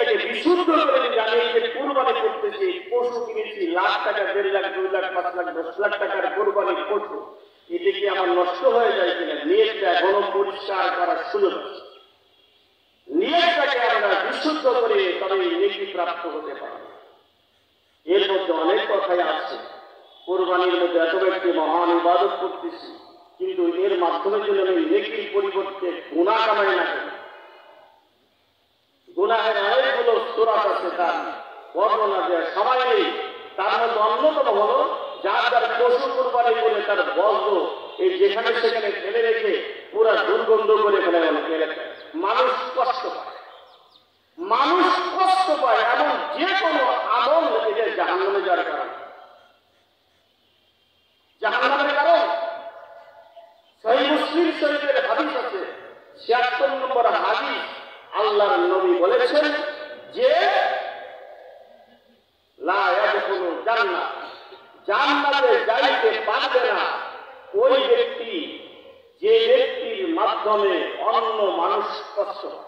নিয়তটাকে বিশুদ্ধ করে দিই। আমি এই যে কুরবানি করতেছি, পশু কিনেছি, লাখ টাকা, 1.5 লাখ, 2 লাখ, 5 লাখ, 10 লাখ টাকার কুরবানির পশু, এটা কি আমার নষ্ট হয়ে যায় কিনা? নিয়তটা এখনো পরিষ্কার করার সুযোগ আছে। নিয়তটাকে আমরা বিশুদ্ধ করে তবে নেকি প্রাপ্ত হতে পারি। এর মধ্যে অনেক কথাই আছে। কুরবানির মধ্যে এত একটি মহান ইবাদত করতেছি, কিন্তু এর মাধ্যমে যদি আমি নেকির পরিবর্তে গুনাহ কামাই না করি, গুনাহের অনেকগুলো সূরাত আছে, তার বর্ণনা দেওয়া সবাই নেই। তার মধ্যে অন্যতম হলো যার যার পশু কুরবানি করে তার বর্জ্য এই যেখানে সেখানে ফেলে রেখে পুরা দুর্গন্ধ করে ফেলে মানুষ কষ্ট পায়। মানুষ কষ্ট পায় এমন যে কোনো আমল এদের জাহান্নামে যাওয়ার কারণ, জাহান্নামের কারণ। সহিহ মুসলিম শরীফের হাদিস আছে, ৭৬ নম্বর হাদিস। আল্লাহর নবী বলেছেন যে লা ইয়াদখুলুল জান্নাহ, জান্নাতে যাইতে পারবে না ওই ব্যক্তি যে ব্যক্তির মাধ্যমে অন্য মানুষ কষ্ট পায়।